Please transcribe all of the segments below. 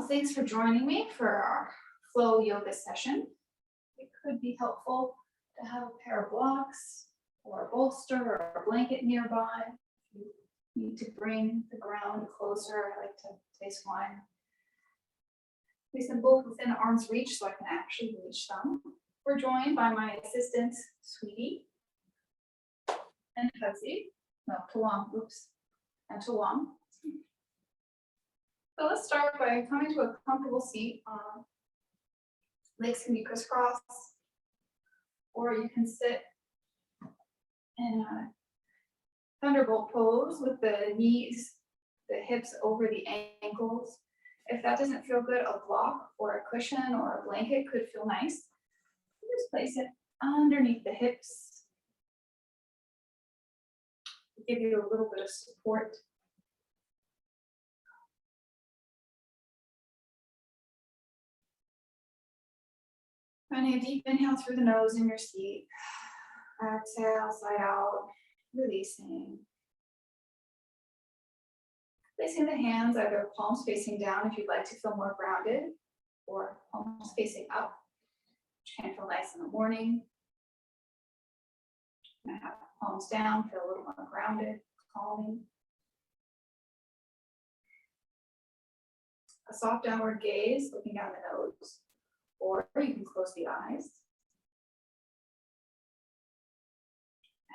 thanks for joining me for our flow yoga session. It could be helpful to have a pair of blocks or a bolster or a blanket nearby. If you need to bring the ground closer, I like to place one. Place them both within arm's reach so I can actually reach them. We're joined by my assistant, Sweetie, and Hudzy. No, Tawam, oops, and Tawam. So let's start by coming to a comfortable seat. Legs can be crisscrossed, or you can sit in a thunderbolt pose with the knees, the hips over the ankles. If that doesn't feel good, a block or a cushion or a blanket could feel nice. Just place it underneath the hips. Give you a little bit of support. Finding a deep inhale through the nose in your seat. Exhale, side out, releasing. Placing the hands either palms facing down if you'd like to feel more grounded, or palms facing up, which can feel nice in the morning. And have palms down, feel a little more grounded, calming. A soft downward gaze, looking down the nose, or you can close the eyes.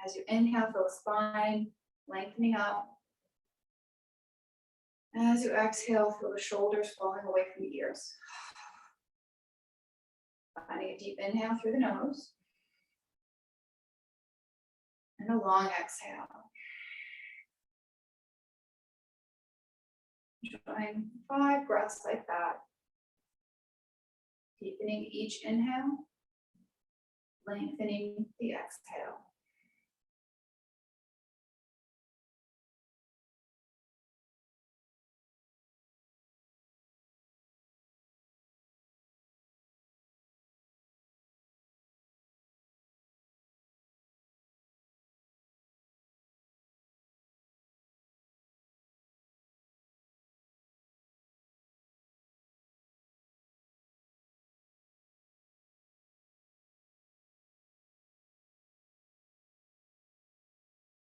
As you inhale, feel the spine lengthening up. As you exhale, feel the shoulders falling away from the ears. Finding a deep inhale through the nose. And a long exhale. Enjoying 5 breaths like that. Deepening each inhale, lengthening the exhale.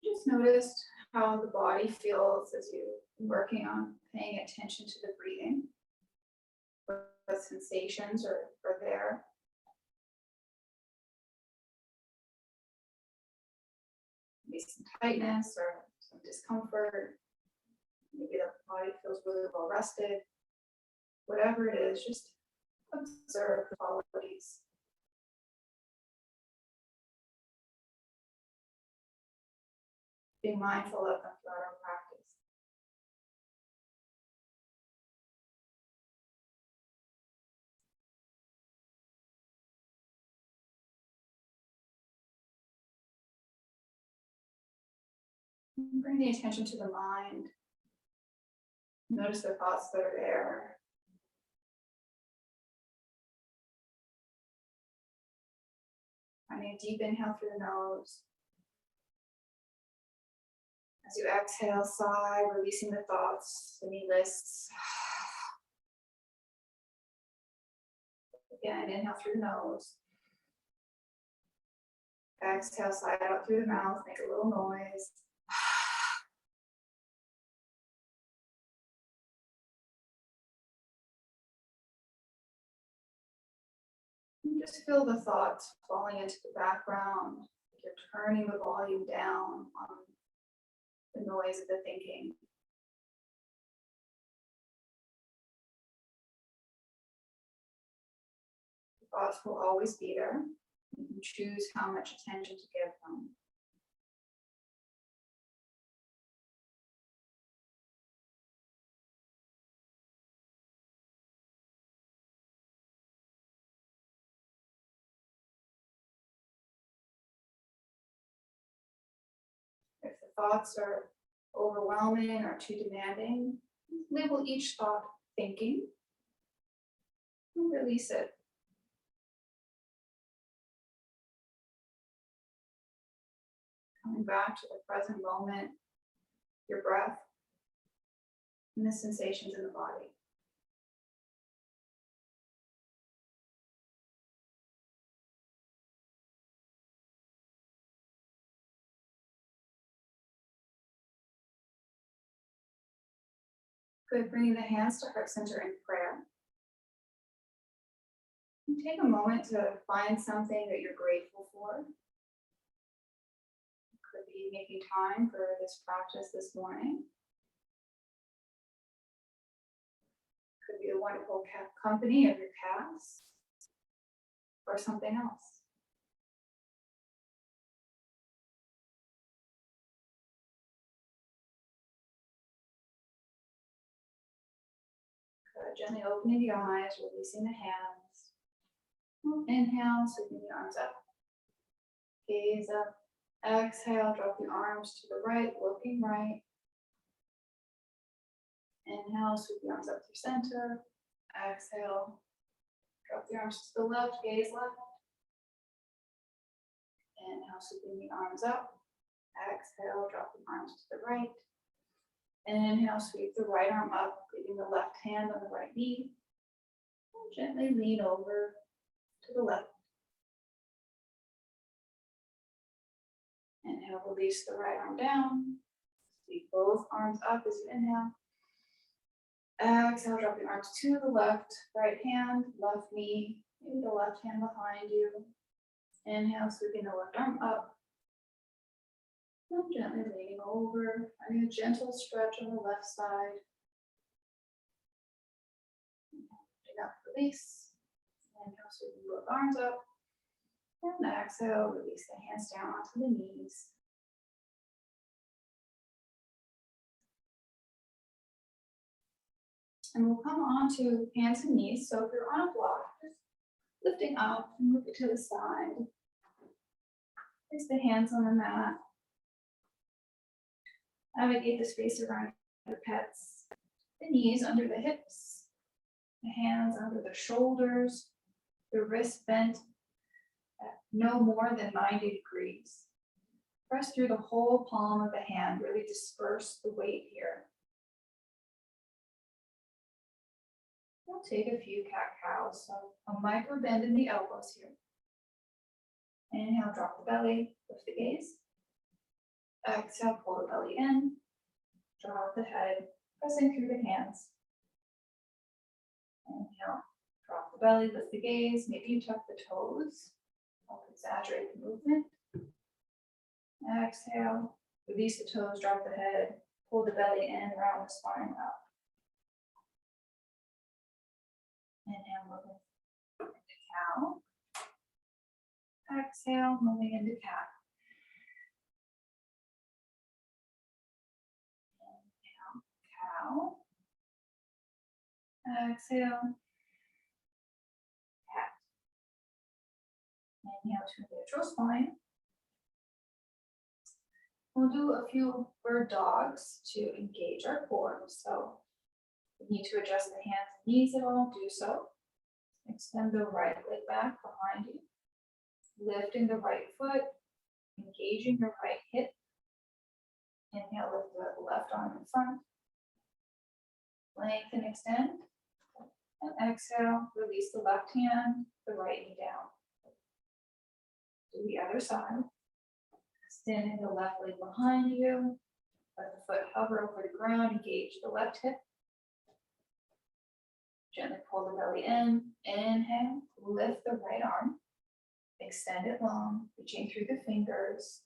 Just notice how the body feels as you're working on paying attention to the breathing. What sensations are there. Maybe some tightness or some discomfort. Maybe the body feels really well rested. Whatever it is, just observe the qualities. Being mindful of them throughout our practice. Bring the attention to the mind. Notice the thoughts that are there. Finding a deep inhale through the nose. As you exhale, sigh, releasing the thoughts, the needless. Again, inhale through the nose. Exhale, sigh out through the mouth, make a little noise. And just feel the thoughts falling into the background. You're turning the volume down on the noise of the thinking. The thoughts will always be there. You can choose how much attention to give them. If the thoughts are overwhelming or too demanding, label each thought thinking and release it. Coming back to the present moment, your breath, and the sensations in the body. Good, bringing the hands to heart center in prayer. And take a moment to find something that you're grateful for. It could be making time for this practice this morning. It could be the wonderful company of your cats or something else. Good, gently opening the eyes, releasing the hands. Inhale, sweeping the arms up. Gaze up. Exhale, drop the arms to the right, looking right. Inhale, sweep the arms up through center. Exhale, drop the arms to the left, gaze left. Inhale, sweeping the arms up. Exhale, drop the arms to the right. Inhale, sweep the right arm up, leaving the left hand on the right knee. And gently lean over to the left. Inhale, release the right arm down. Sweep both arms up as you inhale. Exhale, drop the arms to the left, right hand, left knee, maybe the left hand behind you. Inhale, sweeping the left arm up. And gently leaning over, finding a gentle stretch on the left side. Inhale, up, release. Inhale, sweeping both arms up. And exhale, release the hands down onto the knees. And we'll come on to hands and knees. So if you're on a block, just lifting up and move it to the side. Place the hands on the mat. Navigate the space around your pets. The knees under the hips. The hands under the shoulders. The wrists bent at no more than 90 degrees. Press through the whole palm of the hand. Really disperse the weight here. We'll take a few cat-cows, so a micro bend in the elbows here. Inhale, drop the belly, lift the gaze. Exhale, pull the belly in, drop the head, pressing through the hands. Inhale, drop the belly, lift the gaze. Maybe you tuck the toes, help exaggerate the movement. Exhale, release the toes, drop the head, pull the belly in, round the spine up. Inhale, moving into cow. Exhale, moving into cat. Inhale, cow. Exhale, cat. Inhale to neutral spine. We'll do a few bird dogs to engage our core. So if you need to adjust the hands and knees at all, do so. Extend the right leg back behind you. Lifting the right foot, engaging the right hip. Inhale, lift the left arm in front. Lengthen, extend. And exhale, release the left hand, the right knee down. Do the other side. Extending the left leg behind you. Let the foot hover over the ground, engage the left hip. Gently pull the belly in. Inhale, lift the right arm. Extend it long, reaching through the fingers.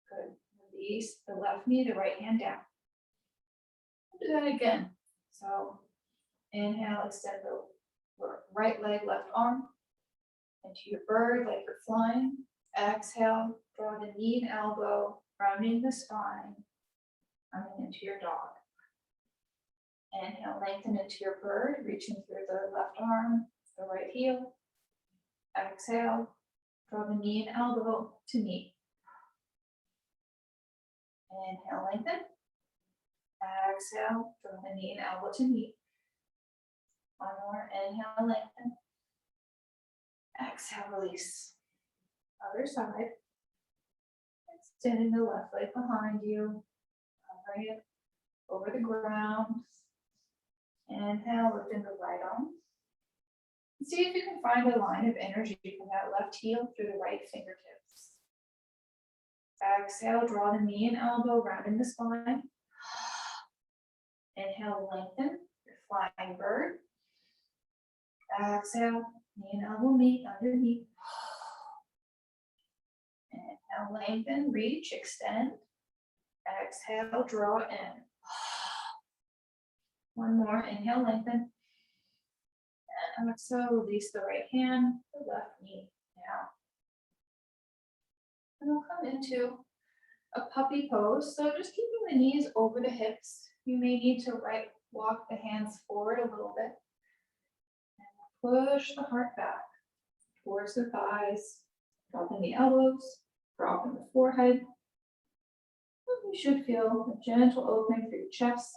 Good. Release the left knee, the right hand down. Do that again. So inhale, extend the right leg, left arm into your bird like you're flying. Exhale, draw the knee and elbow, rounding the spine, coming into your dog. Inhale, lengthen into your bird, reaching through the left arm, the right heel. Exhale, draw the knee and elbow to meet. Inhale, lengthen. Exhale, draw the knee and elbow to meet. One more, inhale, lengthen. Exhale, release. Other side. Extending the left leg behind you, covering it over the ground. Inhale, lifting the right arm. See if you can find a line of energy from that left heel through the right fingertips. Exhale, draw the knee and elbow, rounding the spine. Inhale, lengthen your flying bird. Exhale, knee and elbow meet underneath. Inhale, lengthen, reach, extend. Exhale, draw in. One more, inhale, lengthen. And exhale, release the right hand, the left knee down. And we'll come into a puppy pose. So just keeping the knees over the hips. You may need to walk the hands forward a little bit. And push the heart back towards the thighs, dropping the elbows, dropping the forehead. And you should feel a gentle opening through your chest.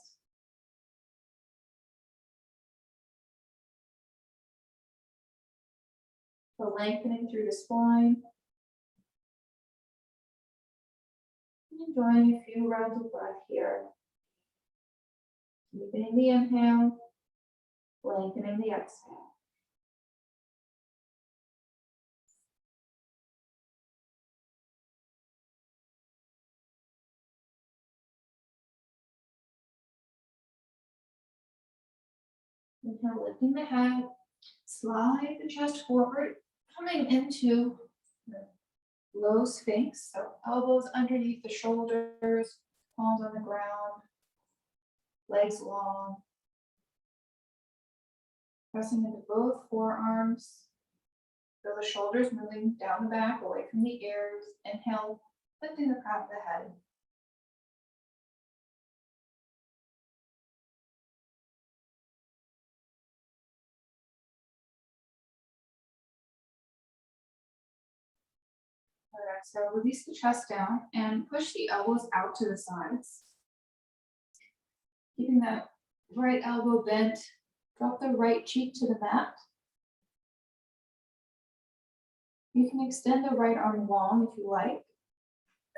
The lengthening through the spine. Enjoying a few rounds of breath here. Deepening the inhale, lengthening the exhale. Inhale, lifting the head, slide the chest forward, coming into the low sphinx. So elbows underneath the shoulders, palms on the ground, legs long. Pressing into both forearms. Feel the shoulders moving down the back, away from the ears. Inhale, lifting the crown of the head. Alright, so release the chest down and push the elbows out to the sides. Keeping that right elbow bent, drop the right cheek to the mat. You can extend the right arm long if you like.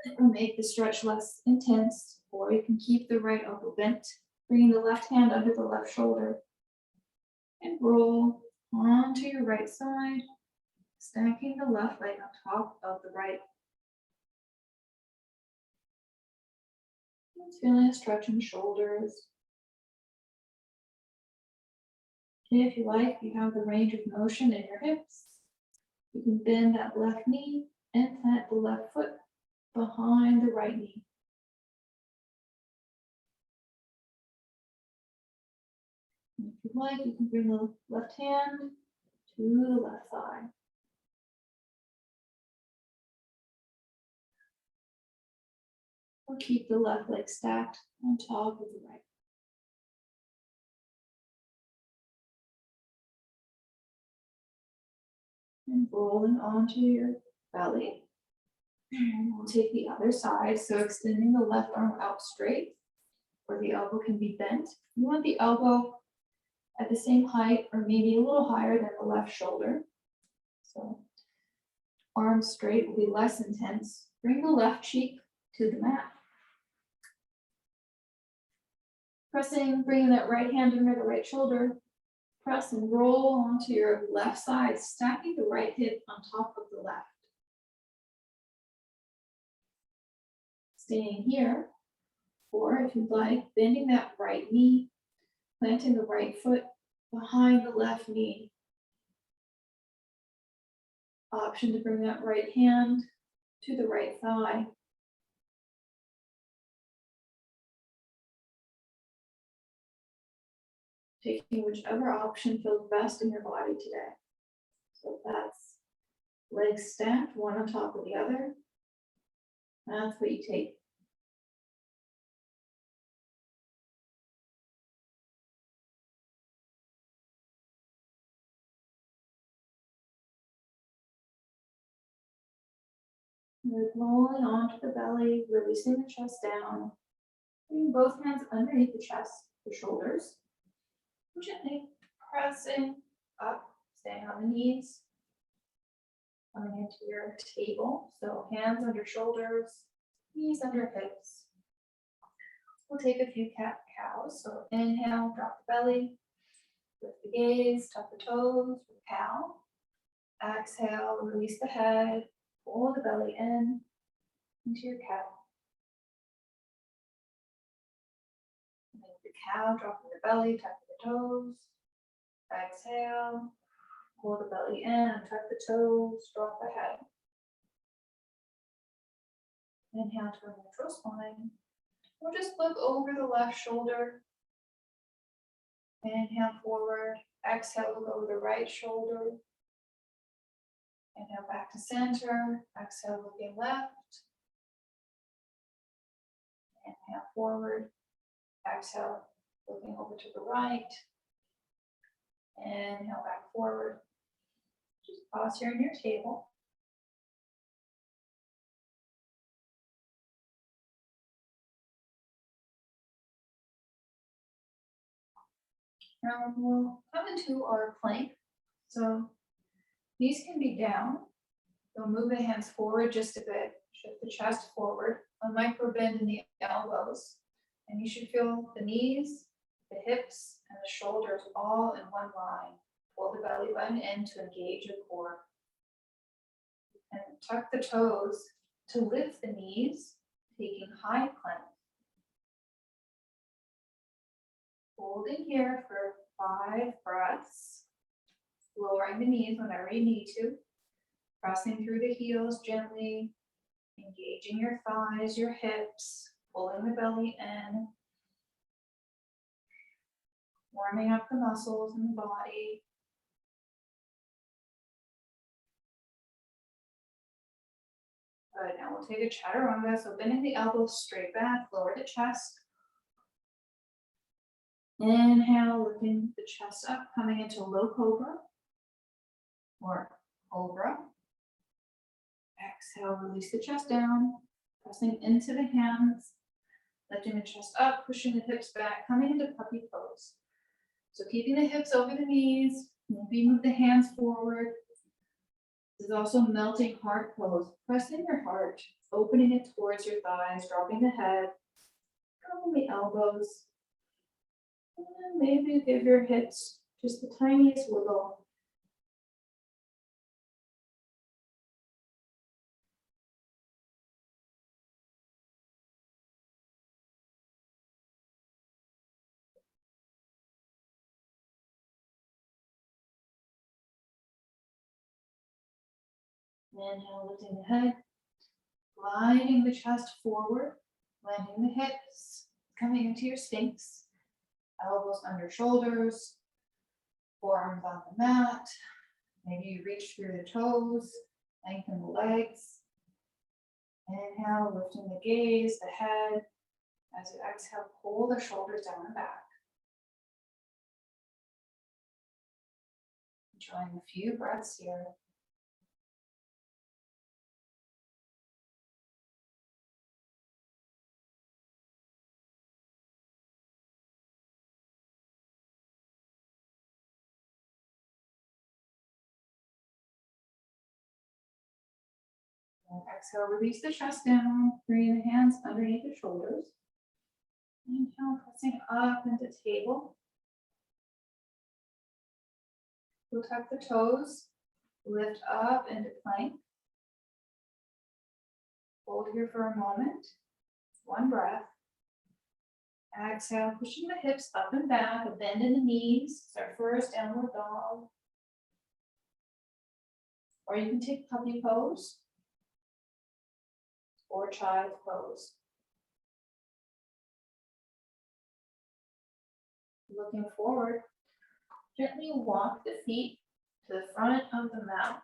It will make the stretch less intense, or you can keep the right elbow bent, bringing the left hand under the left shoulder, and roll onto your right side, stacking the left leg on top of the right. And feeling a stretch in the shoulders. And if you like, you have the range of motion in your hips. You can bend that left knee and plant the left foot behind the right knee. And if you like, you can bring the left hand to the left thigh. Or keep the left leg stacked on top of the right. And rolling onto your belly. And we'll take the other side. So extending the left arm out straight, or the elbow can be bent. You want the elbow at the same height or maybe a little higher than the left shoulder. So arms straight will be less intense. Bring the left cheek to the mat. Pressing, bringing that right hand under the right shoulder. Press and roll onto your left side, stacking the right hip on top of the left. Staying here, or if you'd like, bending that right knee, planting the right foot behind the left knee. Option to bring that right hand to the right thigh. Taking whichever option feels best in your body today. So if that's legs stacked, one on top of the other, that's what you take. Move rolling onto the belly, releasing the chest down. Bring both hands underneath the chest, the shoulders. Gently pressing up, staying on the knees. Coming into your table. So hands under shoulders, knees under hips. We'll take a few cat-cows. So inhale, drop the belly. Lift the gaze, tuck the toes, cow. Exhale, release the head, pull the belly in. into your cow. And then the cow, dropping the belly, tucking the toes. Exhale, pull the belly in, tuck the toes, drop the head. Inhale to a neutral spine. We'll just look over the left shoulder. Inhale forward. Exhale, look over the right shoulder. Inhale back to center. Exhale, looking left. Inhale forward. Exhale, looking over to the right. Inhale back forward. Just pause here on your table. Now we'll come into our plank. So knees can be down. You'll move the hands forward just a bit. Shift the chest forward. A micro bend in the elbows. And you should feel the knees, the hips, and the shoulders all in one line. Pull the belly button in to engage your core. And tuck the toes to lift the knees, taking high plank. Holding here for 5 breaths. Lowering the knees whenever you need to. Pressing through the heels gently. Engaging your thighs, your hips. Pulling the belly in. Warming up the muscles in the body. Good, now we'll take a chaturanga. So bending the elbows straight back, lower the chest. Inhale, lifting the chest up, coming into low cobra or cobra. Exhale, release the chest down, pressing into the hands, lifting the chest up, pushing the hips back, coming into puppy pose. So keeping the hips over the knees, maybe move the hands forward. This is also melting heart pose. Pressing your heart, opening it towards your thighs, dropping the head, dropping the elbows. And maybe give your hips just the tiniest wiggle. Inhale, lifting the head, gliding the chest forward, landing the hips, coming into your sphinx. Elbows under shoulders, forearms on the mat. Maybe you reach through the toes, lengthen the legs. Inhale, lifting the gaze, the head. As you exhale, pull the shoulders down and back. Enjoying a few breaths here. And exhale, release the chest down, bringing the hands underneath the shoulders. Inhale, pressing up into table. We'll tuck the toes, lift up into plank. Hold here for a moment. 1 breath. Exhale, pushing the hips up and back, a bend in the knees. It's our first downward dog. Or you can take puppy pose or child pose. Looking forward, gently walk the feet to the front of the mat.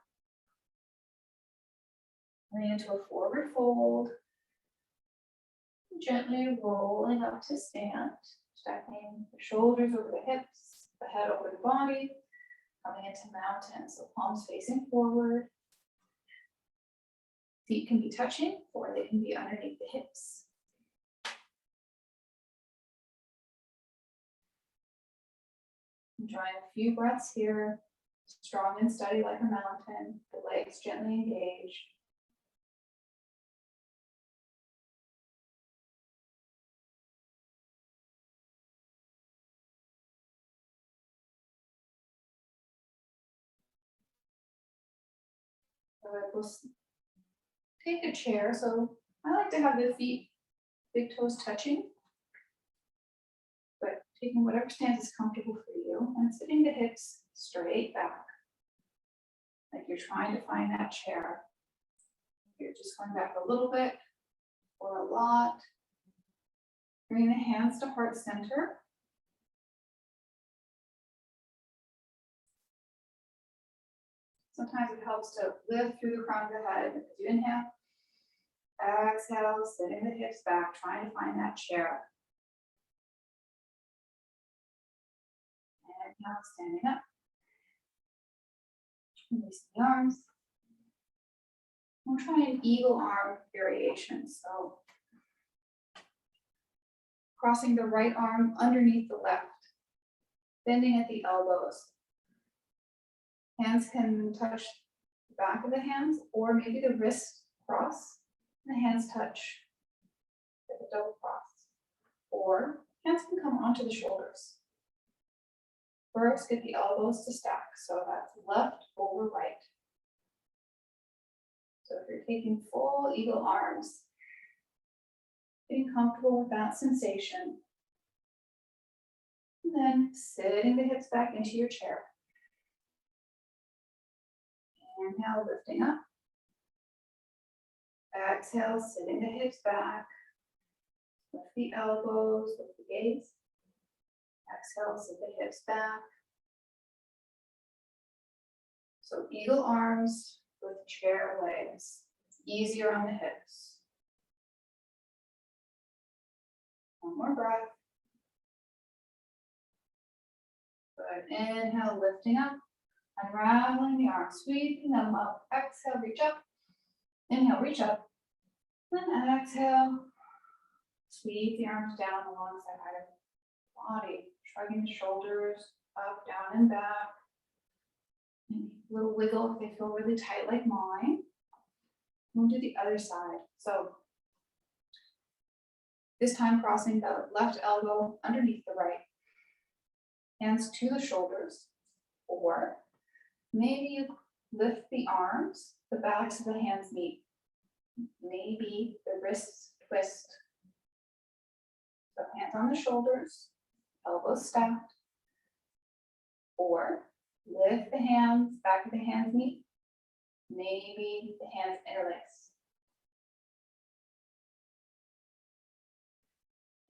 Coming into a forward fold. Gently rolling up to stand, stacking the shoulders over the hips, the head over the body, coming into mountain, so palms facing forward. Feet can be touching or they can be underneath the hips. Enjoying a few breaths here, strong and steady like a mountain, the legs gently engaged. We'll take a chair, so I like to have the feet, big toes touching, but taking whatever stance is comfortable for you and sitting the hips straight back, like you're trying to find that chair. You're just going back a little bit or a lot. Bring the hands to heart center. Sometimes it helps to lift through the crown of the head as you inhale. Exhale, sitting the hips back, trying to find that chair. And now standing up. Release the arms. We'll try an eagle arm variation. So crossing the right arm underneath the left, bending at the elbows. Hands can touch the back of the hands, or maybe the wrists cross and the hands touch at the double cross. Or hands can come onto the shoulders. First, get the elbows to stack. So that's left over right. So if you're taking full eagle arms, getting comfortable with that sensation. And then sitting the hips back into your chair. Inhale, lifting up. Exhale, sitting the hips back. Lift the elbows, lift the gaze. Exhale, sit the hips back. So eagle arms with chair legs. It's easier on the hips. One more breath. Good. Inhale, lifting up. Unraveling the arms, sweeping them up. Exhale, reach up. Inhale, reach up. Then exhale. Sweep the arms down alongside the body. Shrugging the shoulders up, down, and back. Maybe a little wiggle if they feel really tight like mine. We'll do the other side. So this time crossing the left elbow underneath the right. Hands to the shoulders. Or maybe you lift the arms, the backs of the hands meet. Maybe the wrists twist. So hands on the shoulders, elbows stacked. Or lift the hands, back of the hands meet. Maybe the hands interlace.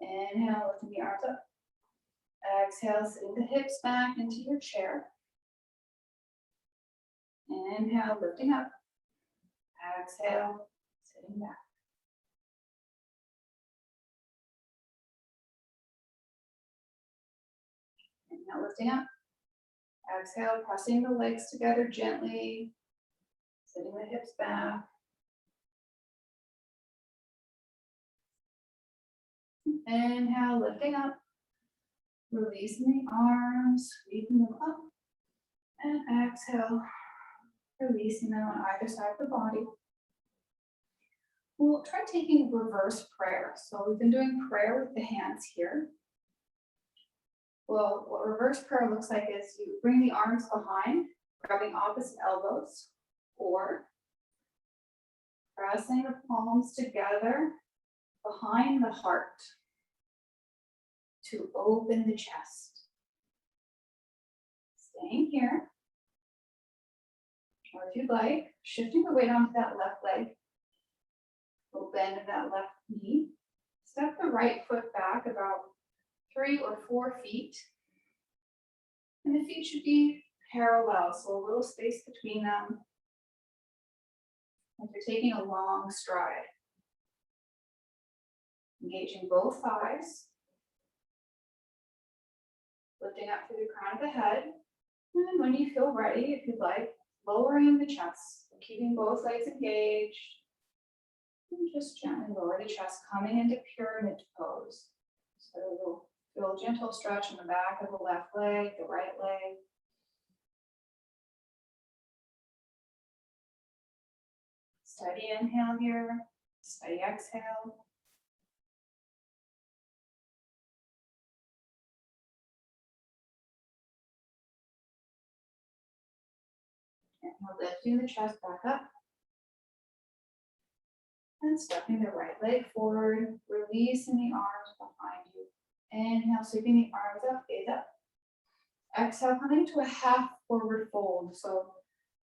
Inhale, lifting the arms up. Exhale, sitting the hips back into your chair. Inhale, lifting up. Exhale, sitting back. Inhale, lifting up. Exhale, pressing the legs together gently. Sitting the hips back. Inhale, lifting up. Releasing the arms, sweeping them up. And exhale, releasing them on either side of the body. We'll try taking reverse prayer. So we've been doing prayer with the hands here. Well, what reverse prayer looks like is you bring the arms behind, grabbing opposite elbows, or pressing the palms together behind the heart to open the chest. Staying here. Or if you'd like, shifting the weight onto that left leg. We'll bend in that left knee. Step the right foot back about 3 or 4 feet. And the feet should be parallel, so a little space between them. If you're taking a long stride. Engaging both thighs. Lifting up through the crown of the head. And then when you feel ready, if you'd like, lowering the chest, keeping both legs engaged. And just gently lower the chest, coming into pyramid pose. So we'll feel a gentle stretch in the back of the left leg, the right leg. Steady inhale here, steady exhale. And we're lifting the chest back up. And And stepping the right leg forward, releasing the arms behind you. Inhale, sweeping the arms up, gaze up. Exhale, coming to a half forward fold. So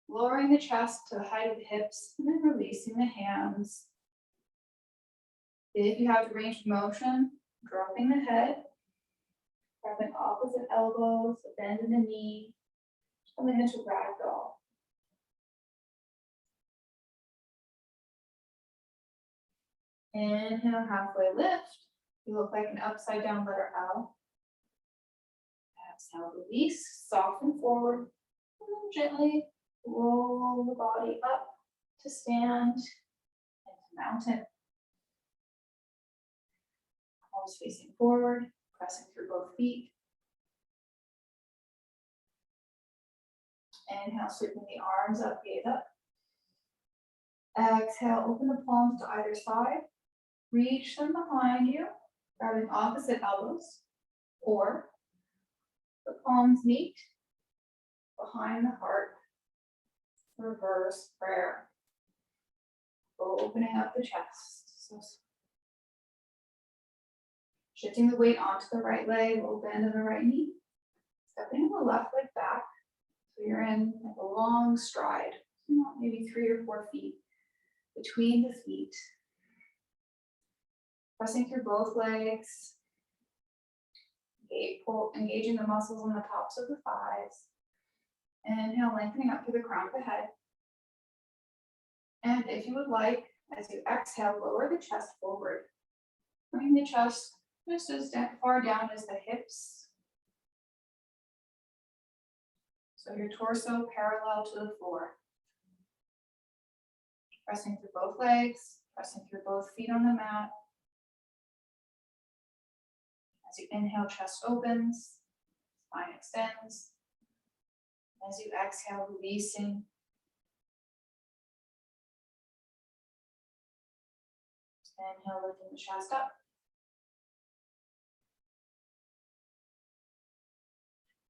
lowering the chest to the height of the hips and then releasing the hands. If you have range of motion, dropping the head, grabbing opposite elbows, a bend in the knee, coming into ragdoll. Inhale, halfway lift. You look like an upside down letter L. Exhale, release, soften forward, and then gently roll the body up to stand and to mountain. Palms facing forward, pressing through both feet. Inhale, sweeping the arms up, gaze up. Exhale, open the palms to either side. Reach them behind you, grabbing opposite elbows, or the palms meet behind the heart. Reverse prayer. Opening up the chest. So shifting the weight onto the right leg, little bend in the right knee. Stepping the left leg back. So you're in like a long stride, maybe 3 or 4 feet between the feet. Pressing through both legs. Engaging the muscles on the tops of the thighs. Inhale, lengthening up through the crown of the head. And if you would like, as you exhale, lower the chest forward. Bring the chest just as far down as the hips. So your torso parallel to the floor. Pressing through both legs, pressing through both feet on the mat. As you inhale, chest opens, spine extends. As you exhale, releasing. Inhale, lifting the chest up.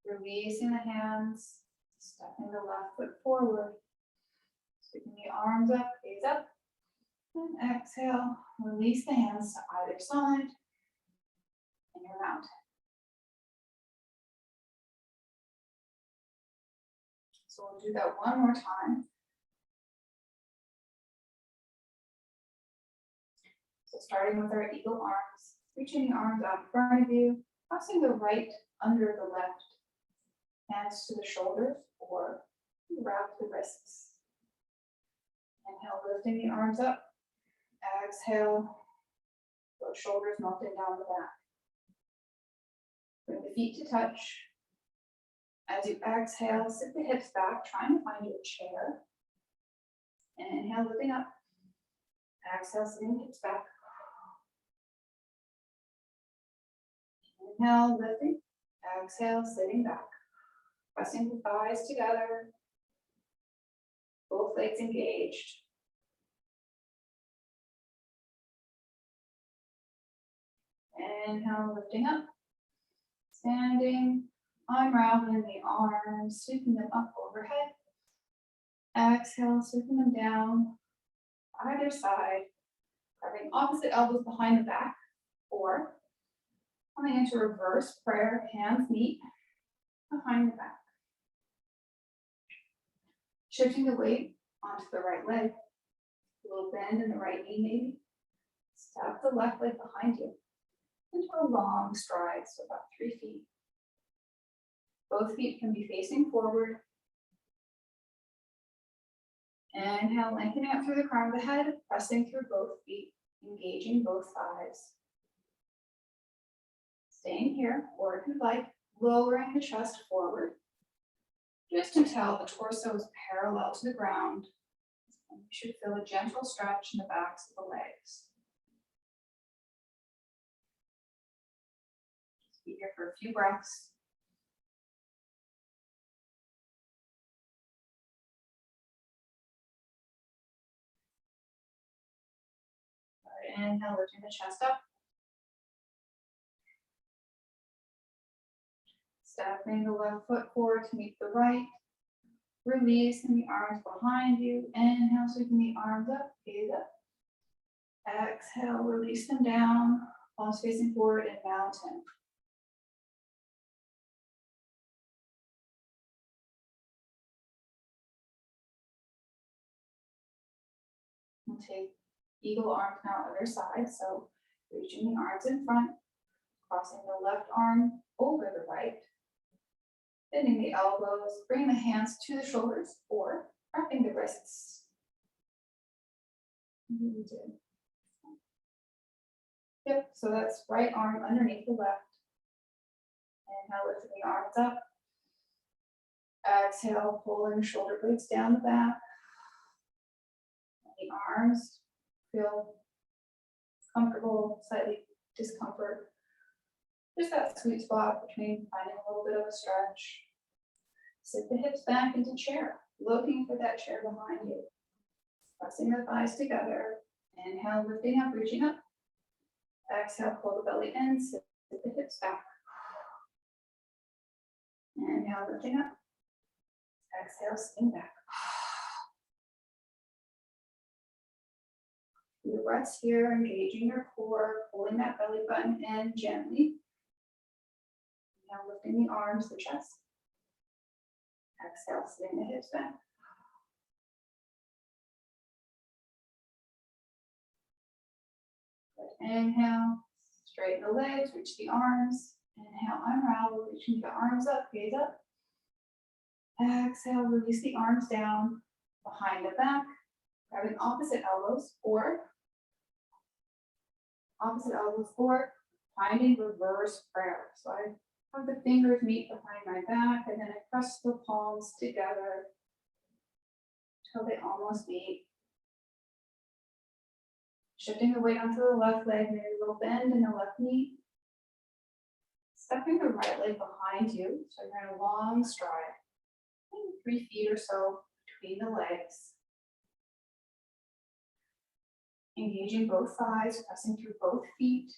Releasing the hands, stepping the left foot forward. Sweeping the arms up, gaze up. And exhale, release the hands to either side. And your mountain. So we'll do that one more time. So starting with our eagle arms, reaching the arms out in front of you, crossing the right under the left, hands to the shoulders or wrap the wrists. Inhale, lifting the arms up. Exhale, those shoulders melting down the back. Bring the feet to touch. As you exhale, sit the hips back, trying to find your chair. And inhale, lifting up. Exhale, sitting the hips back. Inhale, lifting. Exhale, sitting back. Pressing the thighs together. Both legs engaged. Inhale, lifting up. Standing, unraveling the arms, sweeping them up overhead. Exhale, sweeping them down, either side, grabbing opposite elbows behind the back, or coming into reverse prayer, hands meet behind the back. Shifting the weight onto the right leg, a little bend in the right knee maybe. Step the left leg behind you into a long stride, so about 3 feet. Both feet can be facing forward. Inhale, lengthening up through the crown of the head, pressing through both feet, engaging both thighs. Staying here, or if you'd like, lowering the chest forward, just until the torso is parallel to the ground. And you should feel a gentle stretch in the backs of the legs. Just be here for a few breaths. Inhale, lifting the chest up. Stepping the left foot forward to meet the right. Releasing the arms behind you. Inhale, sweeping the arms up, gaze up. Exhale, release them down, palms facing forward in mountain. We'll take eagle arms now other side, so reaching the arms in front, crossing the left arm over the right, bending the elbows, bringing the hands to the shoulders, or wrapping the wrists. Yep, so that's right arm underneath the left. And now lifting the arms up. Exhale, pulling the shoulder blades down the back. The arms feel comfortable, slightly discomfort. Just that sweet spot between finding a little bit of a stretch. Sit the hips back into chair, looking for that chair behind you. Pressing the thighs together. Inhale, lifting up, reaching up. Exhale, pull the belly in, sit the hips back. Inhale, lifting up. Exhale, sitting back. Few breaths here, engaging your core, pulling that belly button in gently. Now lifting the arms, the chest. Exhale, sitting the hips back. Good. Inhale, straighten the legs, reach the arms. Inhale, unravel, reaching the arms up, gaze up. Exhale, release the arms down, behind the back, grabbing opposite elbows or finding reverse prayer. So I have the fingers meet behind my back and then I press the palms together until they almost meet. Shifting the weight onto the left leg, maybe a little bend in the left knee. Stepping the right leg behind you, so you're in a long stride. 3 feet or so between the legs. Engaging both thighs, pressing through both feet.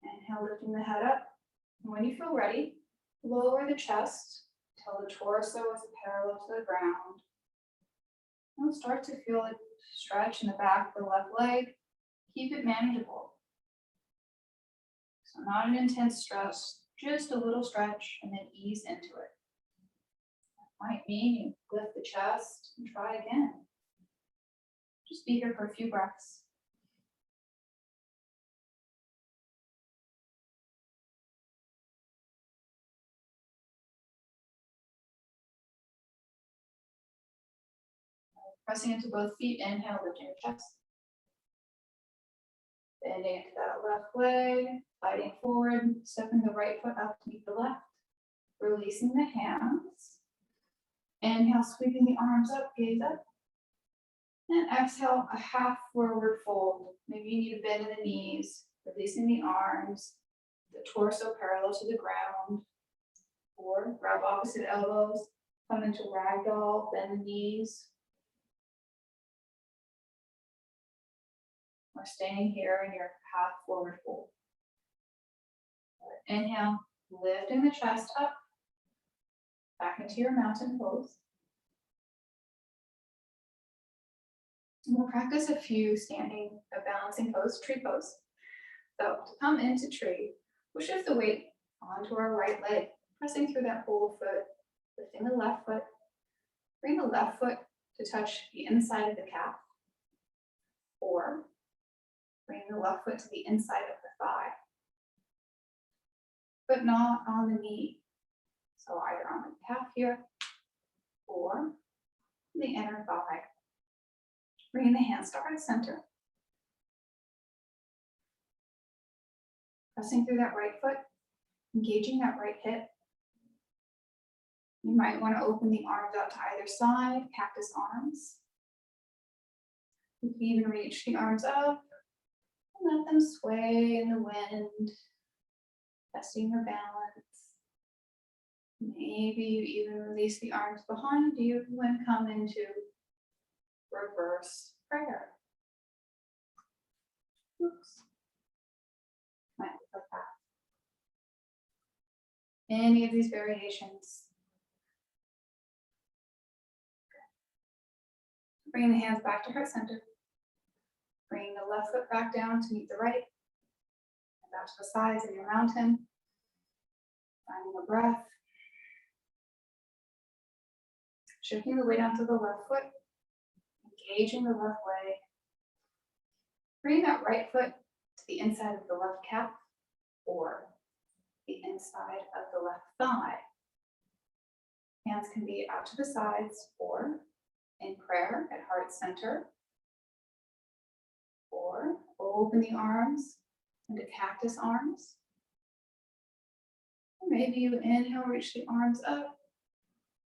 Inhale, lifting the head up. And when you feel ready, lower the chest till the torso is parallel to the ground. And start to feel a stretch in the back of the left leg. Keep it manageable. So not an intense stress, just a little stretch and then ease into it. That might mean you lift the chest and try again. Just be here for a few breaths. Pressing into both feet, inhale, lifting your chest. Bending into that left leg, sliding forward, stepping the right foot up to meet the left. Releasing the hands. Inhale, sweeping the arms up, gaze up. And exhale, a half forward fold. Maybe you need a bend in the knees, releasing the arms, the torso parallel to the ground. Or grab opposite elbows, come into ragdoll, bend the knees. Or staying here in your half forward fold. Inhale, lifting the chest up, back into your mountain pose. And we'll practice a few standing, a balancing pose, tree pose. So to come into tree, we'll shift the weight onto our right leg, pressing through that whole foot, lifting the left foot. Bring the left foot to touch the inside of the calf. Or bring the left foot to the inside of the thigh, but not on the knee. So either on the calf here or the inner thigh. Bringing the hands to heart center. Pressing through that right foot, engaging that right hip. You might want to open the arms out to either side, cactus arms. You can even reach the arms up. Let them sway in the wind, testing your balance. Maybe you even release the arms behind you and come into reverse prayer. Oops. Might look like that. Any of these variations. Bring the hands back to heart center. Bring the left foot back down to meet the right. And back to the sides of your mountain. Finding a breath. Shifting the weight onto the left foot. Engaging the left leg. Bring that right foot to the inside of the left calf or the inside of the left thigh. Hands can be out to the sides or in prayer at heart center. Or open the arms into cactus arms. Or maybe you inhale, reach the arms up,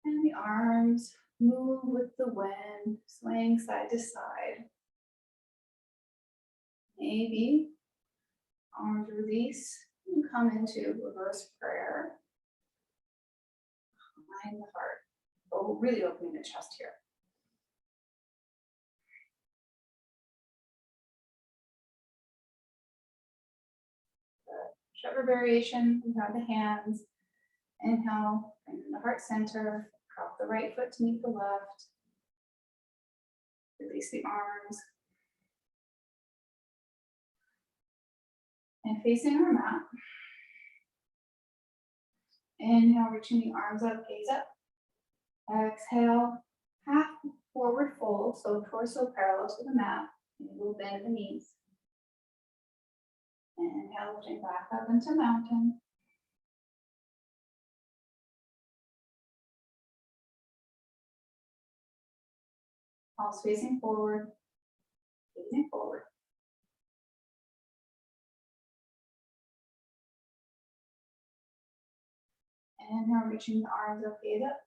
and the arms move with the wind, swaying side to side. Maybe arms release and come into reverse prayer. Behind the heart. Oh, really opening the chest here. Whichever variation, we have the hands. Inhale, bring in the heart center. Drop the right foot to meet the left. Release the arms. And facing our mat. Inhale, reaching the arms up, gaze up. Exhale, half forward fold, so torso parallel to the mat. Maybe we'll bend the knees. Inhale, lifting back up into mountain. Palms facing forward, gazing forward. Inhale, reaching the arms up, gaze up.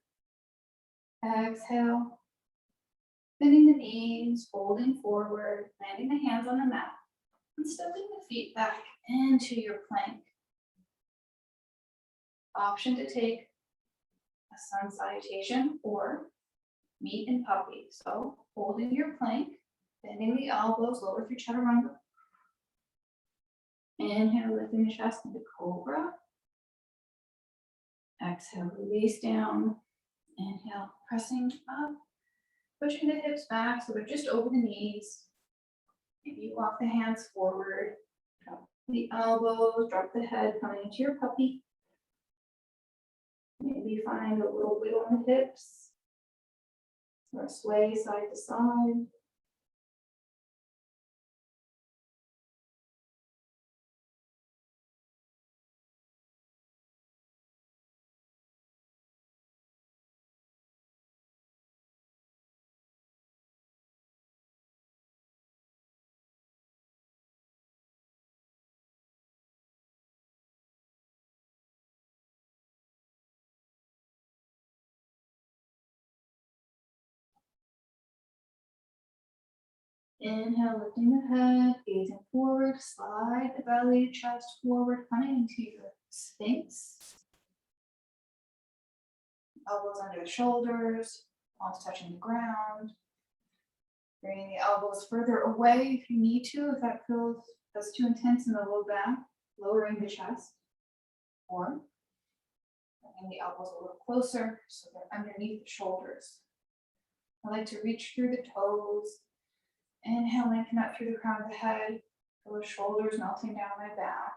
Exhale, bending the knees, folding forward, landing the hands on the mat, and stepping the feet back into your plank. Option to take a sun salutation or meet in puppy. So holding your plank, bending the elbows, lower through chaturanga. Inhale, lifting the chest into cobra. Exhale, release down. Inhale, pressing up, pushing the hips back so they're just over the knees. Maybe you walk the hands forward, drop the elbows, drop the head, coming into your puppy. Maybe find a little wiggle in the hips, or sway side to side. Inhale, lifting the head, gazing forward, slide the belly, chest forward, coming into your sphinx. Elbows under the shoulders, palms touching the ground. Bringing the elbows further away if you need to, if that feels that's too intense in the low back, lowering the chest. Or bringing the elbows a little closer so they're underneath the shoulders. I like to reach through the toes. Inhale, lengthen up through the crown of the head, feel the shoulders melting down my back,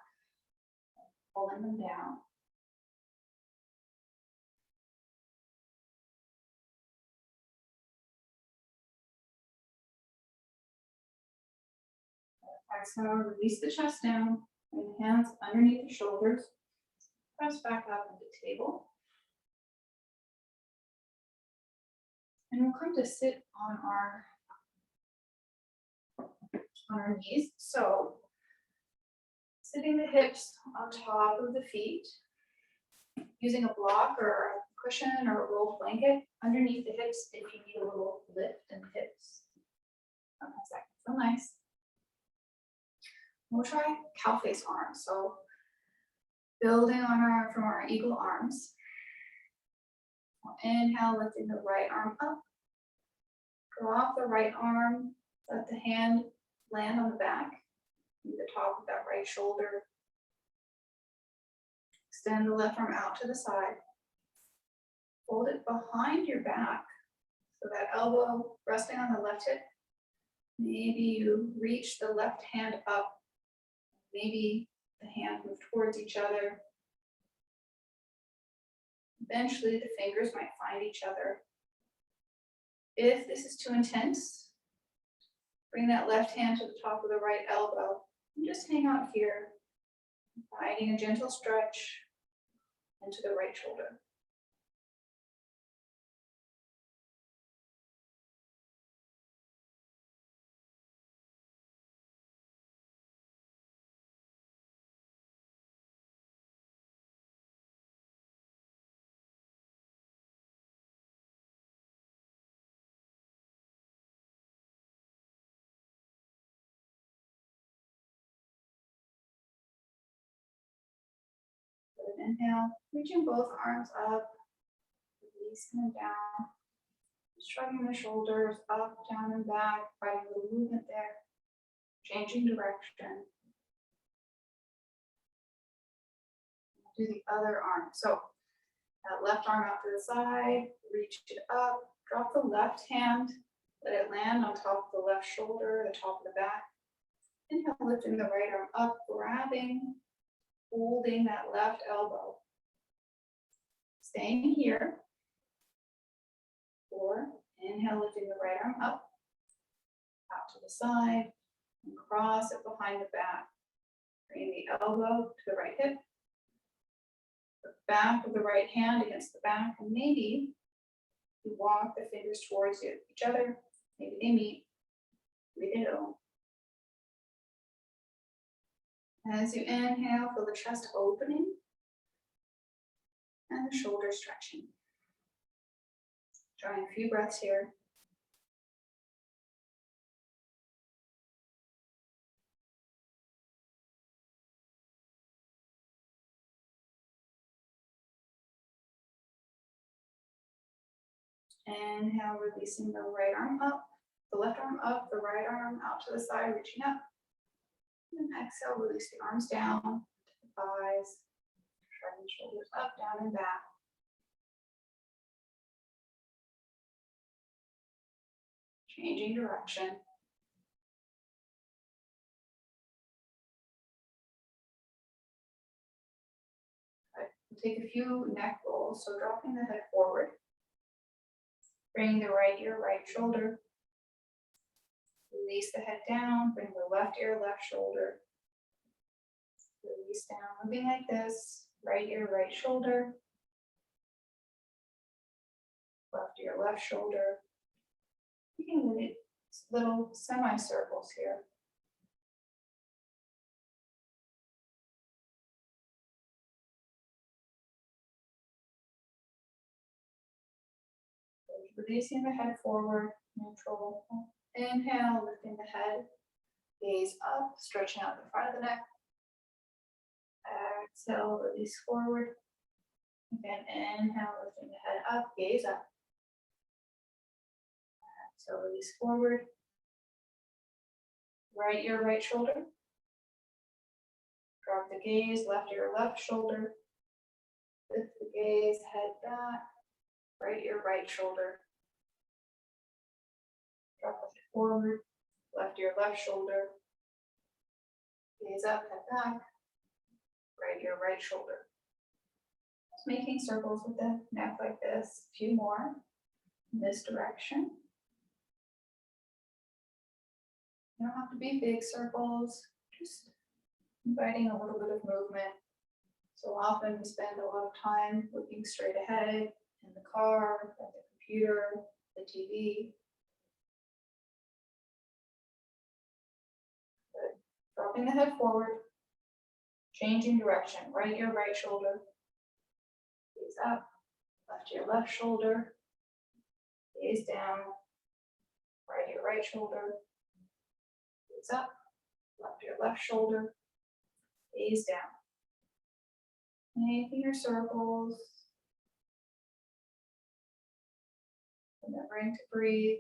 pulling them down. Exhale, release the chest down, bring the hands underneath the shoulders, press back up into table. And we'll come to sit on our knees. So sitting the hips on top of the feet, using a block or a cushion or a rolled blanket underneath the hips if you need a little lift in the hips. Sometimes that can feel nice. We'll try cow face arms. So building on from our eagle arms. Inhale, lifting the right arm up. Drop the right arm, let the hand land on the back, the top of that right shoulder. Extend the left arm out to the side. Hold it behind your back So that elbow resting on the left hip. Maybe you reach the left hand up. Maybe the hands move towards each other. Eventually, the fingers might find each other. If this is too intense, bring that left hand to the top of the right elbow and just hang out here, finding a gentle stretch into the right shoulder. Good inhale, reaching both arms up, releasing them down, shrugging the shoulders up, down, and back, finding a little movement there, changing direction. Do the other arm. So that left arm out to the side, reach it up, drop the left hand, let it land on top of the left shoulder, the top of the back. Inhale, lifting the right arm up, grabbing, holding that left elbow. Staying here. 4, inhale, lifting the right arm up, out to the side, and cross it behind the back. Bring the elbow to the right hip, the back of the right hand against the back, and maybe you walk the fingers towards each other. Maybe they meet. Breathe it out. As you inhale, feel the chest opening and the shoulders stretching. Drawing a few breaths here. Inhale, releasing the right arm up, the left arm up, the right arm out to the side, reaching up. And exhale, release the arms down to the thighs, shrugging the shoulders up, down, and back. Changing direction. Right. We'll take a few neck rolls, so dropping the head forward. Bring the right ear, right shoulder. Release the head down, bring the left ear, left shoulder. Release down, moving like this. Right ear, right shoulder. Left ear, left shoulder. You can do little semicircles here. Releasing the head forward, neutral. Inhale, lifting the head, gaze up, stretching out the front of the neck. Exhale, release forward. Again, inhale, lifting the head up, gaze up. Exhale, release forward. Right ear, right shoulder. Drop the gaze, left ear, left shoulder. Lift the gaze, head back. Right ear, right shoulder. Drop the head forward, left ear, left shoulder. Gaze up, head back. Right ear, right shoulder. Just making circles with the neck like this. A few more in this direction. You don't have to be big circles, just inviting a little bit of movement. So often we spend a lot of time looking straight ahead in the car, at the computer, the TV. Good. Dropping the head forward, changing direction, right ear, right shoulder. Gaze up, left ear, left shoulder. Gaze down, right ear, right shoulder. Gaze up, left ear, left shoulder. Gaze down. Making your circles. Remembering to breathe.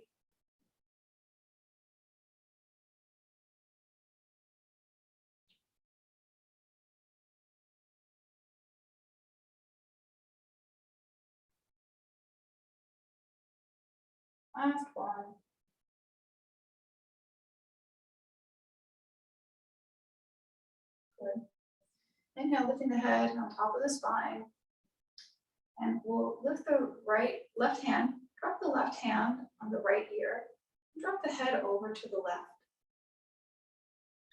Last one. Good. Inhale, lifting the head on top of the spine. And we'll lift the left hand, drop the left hand on the right ear, and drop the head over to the left.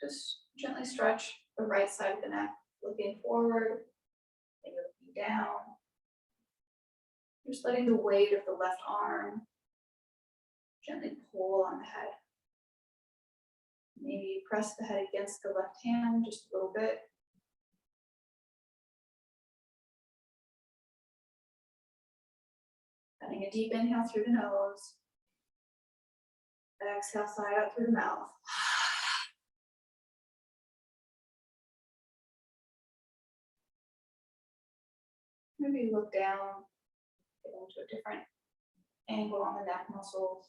Just gently stretch the right side of the neck, looking forward, and looking down. Just letting the weight of the left arm gently pull on the head. Maybe press the head against the left hand just a little bit. Having a deep inhale through the nose. Exhale, sigh out through the mouth. Maybe look down, get into a different angle on the neck muscles.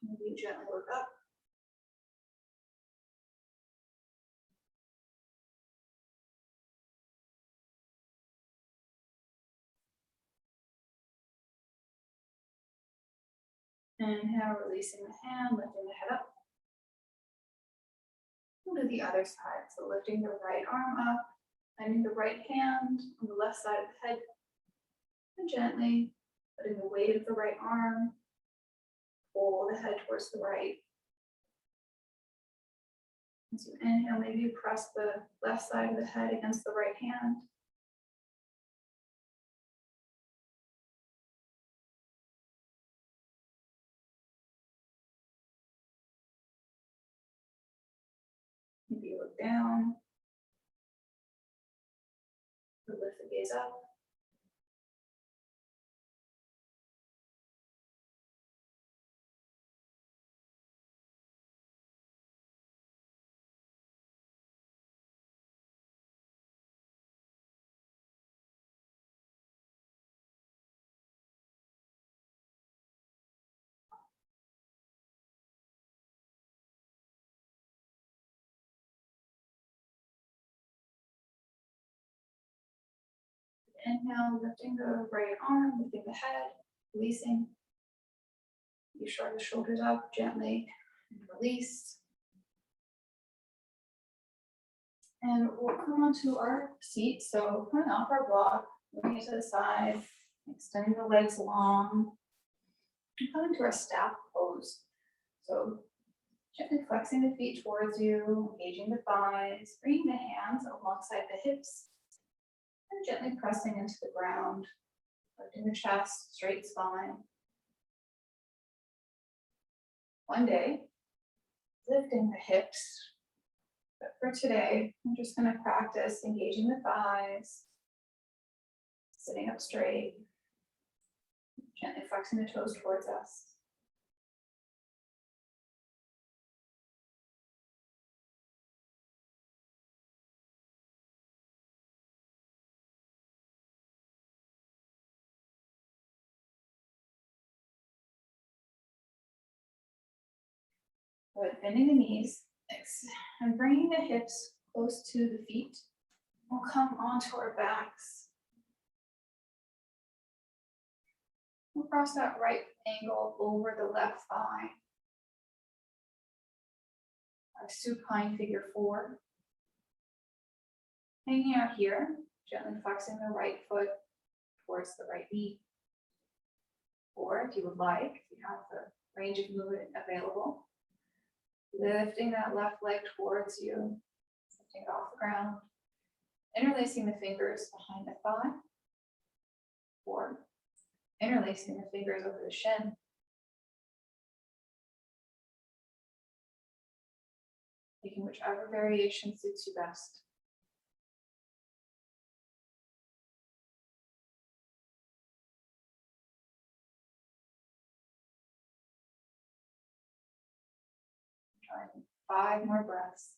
Maybe you gently look up. Inhale, releasing the hand, lifting the head up. We'll do the other side. So lifting the right arm up, landing the right hand on the left side of the head, and gently letting the weight of the right arm pull the head towards the right. As you inhale, maybe you press the left side of the head against the right hand. Maybe you look down, or lift the gaze up. Inhale, lifting the right arm, lifting the head, releasing. You shrug the shoulders up gently and release. And we'll come onto our seat. So coming off our block, moving it to the side, extending the legs long, and coming to our staff pose. So gently flexing the feet towards you, engaging the thighs, bringing the hands alongside the hips, and gently pressing into the ground, lifting the chest, straight spine. One day, lifting the hips. But for today, I'm just going to practice engaging the thighs, sitting up straight, gently flexing the toes towards us. Good, bending the knees, and bringing the hips close to the feet. We'll come onto our backs. We'll cross that right angle over the left thigh. Our supine figure 4. Hanging out here, gently flexing the right foot towards the right knee. Or if you would like, if you have the range of movement available, lifting that left leg towards you, lifting it off the ground, interlacing the fingers behind the thigh, or interlacing the fingers over the shin. Taking whichever variation suits you best. Try 5 more breaths.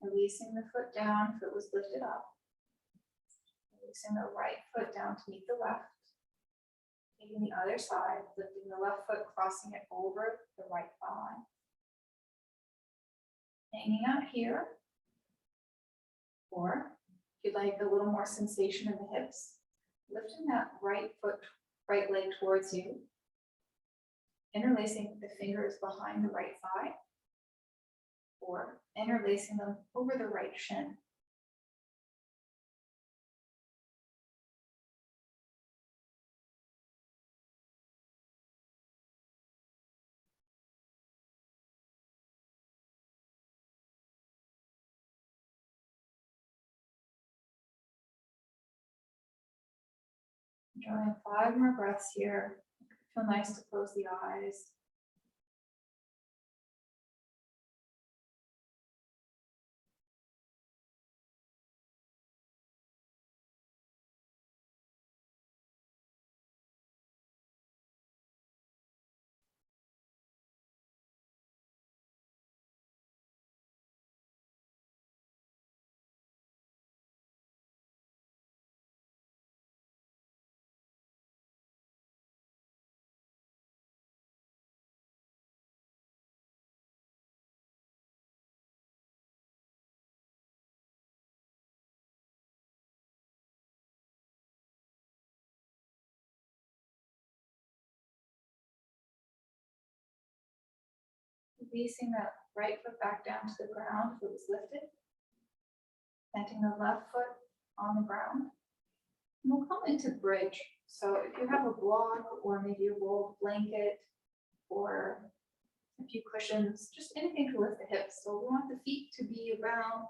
Releasing the foot down if it was lifted up. Releasing the right foot down to meet the left. Taking the other side, lifting the left foot, crossing it over the right thigh. Hanging out here. Or if you'd like a little more sensation in the hips, lifting that right foot, right leg towards you. Interlacing the fingers behind the right thigh. Or interlacing them over the right shin. Enjoying 5 more breaths here. Feel nice to close the eyes. Releasing that right foot back down to the ground if it was lifted. Planting the left foot on the ground. And we'll come into bridge. So if you have a block or maybe a rolled blanket or a few cushions, just anything to lift the hips. So we want the feet to be around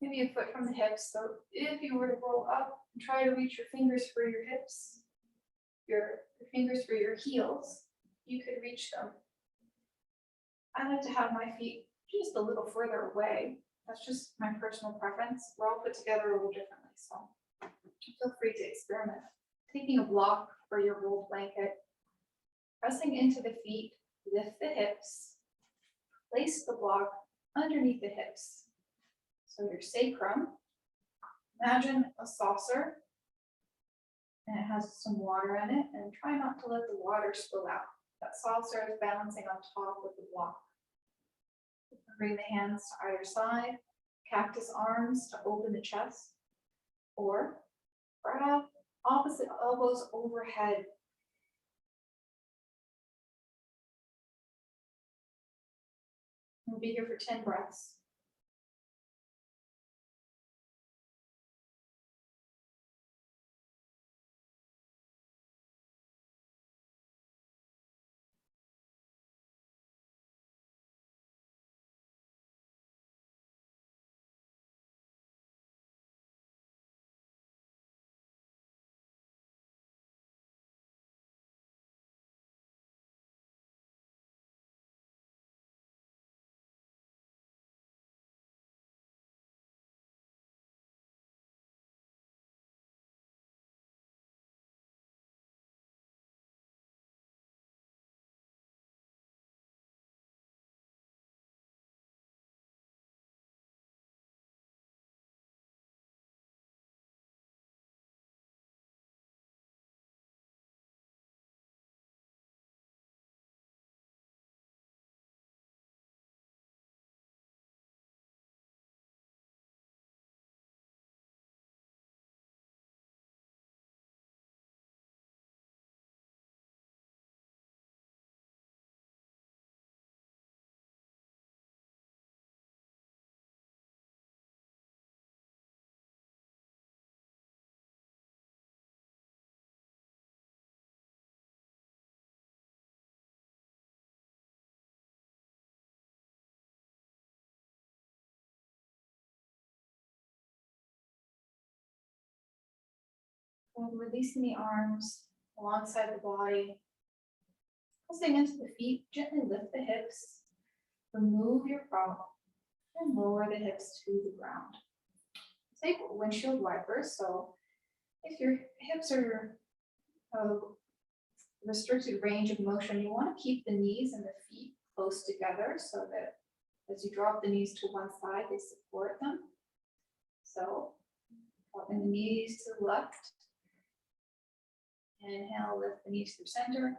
maybe a foot from the hips. So if you were to roll up and try to reach your fingers for your hips, your fingers for your heels, you could reach them. I like to have my feet just a little further away. That's just my personal preference. We're all put together a little differently, so feel free to experiment. Taking a block for your rolled blanket, pressing into the feet, lift the hips, place the block underneath the hips. So your sacrum, imagine a saucer, and it has some water in it, and try not to let the water spill out. That saucer is balancing on top of the block. Bring the hands to either side, cactus arms to open the chest, or grab opposite elbows overhead. We'll be here for 10 breaths. And releasing the arms alongside the body. Pressing into the feet, gently lift the hips, remove your prop, and lower the hips to the ground. Take windshield wipers, so if your hips are a restricted range of motion, you want to keep the knees and the feet close together so that as you drop the knees to one side, they support them. So dropping the knees to the left. Inhale, lift the knees through center.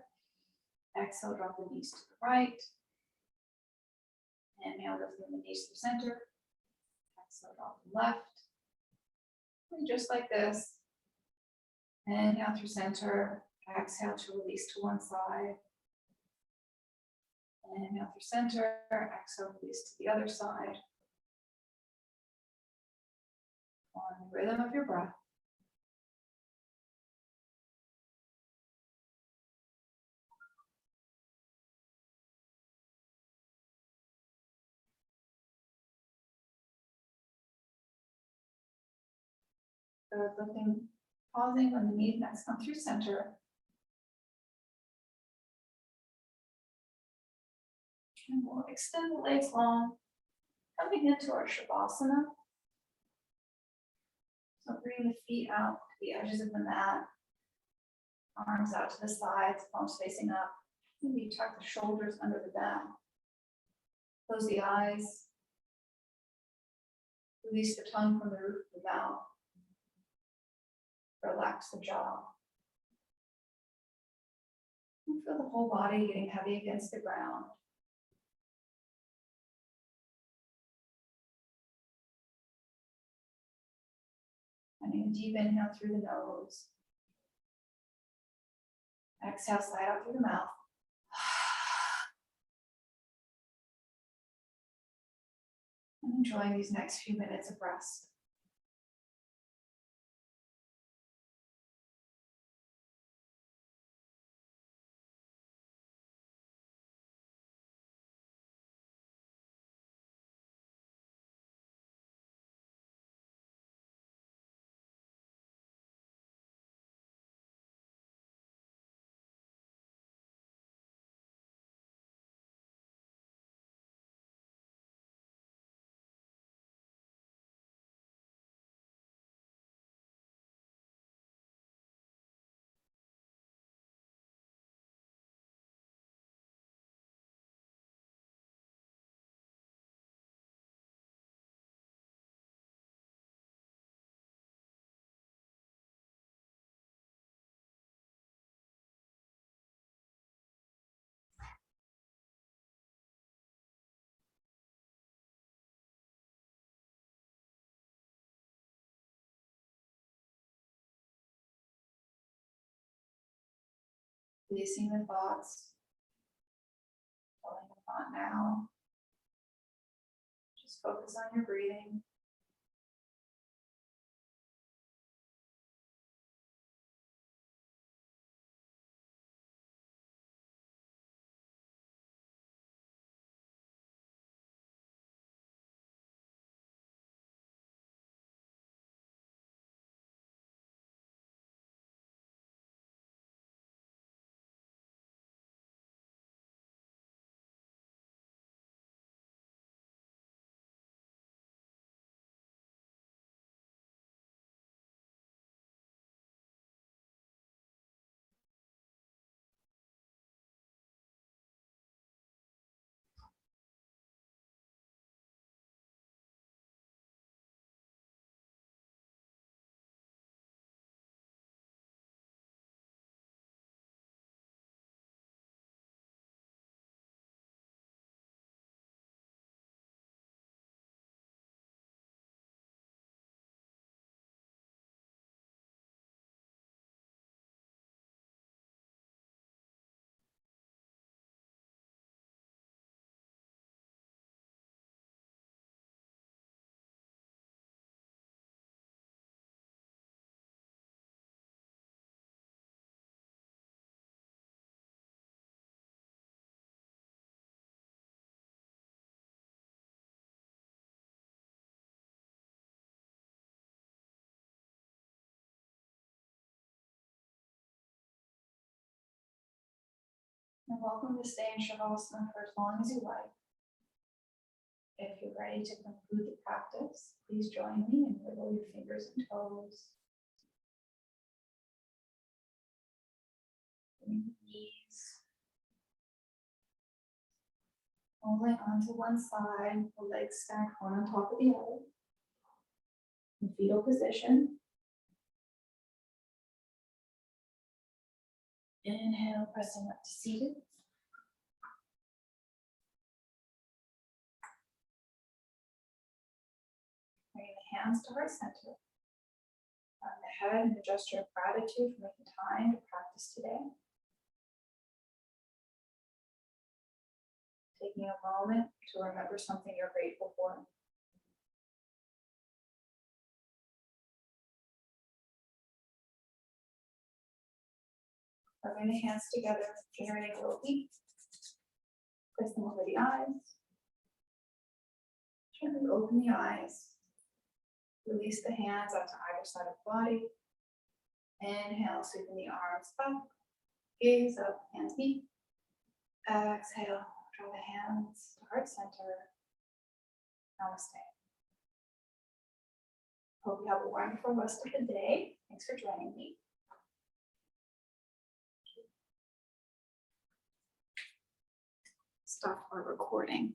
Exhale, drop the knees to the right. Inhale, lift the knees through center. Exhale, drop them left. And just like this. Inhale through center. Exhale to release to one side. Inhale through center. Exhale, release to the other side. On the rhythm of your breath. So lifting, pausing when the knees next come through center. And we'll extend the legs long, coming into our Shavasana. So bring the feet out to the edges of the mat, arms out to the sides, palms facing up. Maybe tuck the shoulders under the back. Close the eyes. Release the tongue from the roof of the mouth. Relax the jaw. And feel the whole body getting heavy against the ground. Finding a deep inhale through the nose. Exhale, slide out through the mouth. And enjoying these next few minutes of rest. Releasing the thoughts. Pulling the thought now. Just focus on your breathing. And welcome to stay in Shavasana for as long as you like. If you're ready to conclude the practice, please join me and wiggle your fingers and toes. Bring the knees Only onto one side, the legs stacked one on top of the other. In fetal position. Inhale, pressing up to seated. Bring the hands to heart center. On the head, and a gesture of gratitude for making time to practice today. Taking a moment to remember something you're grateful for. Bring the hands together, generating a little heat. Place them over the eyes. Gently open the eyes. Release the hands out to either side of the body. Inhale, sweeping the arms up. Gaze up, hands meet. Exhale, draw the hands to heart center. Namaste. Hope you have a wonderful rest of the day. Thanks for joining me. Stop our recording.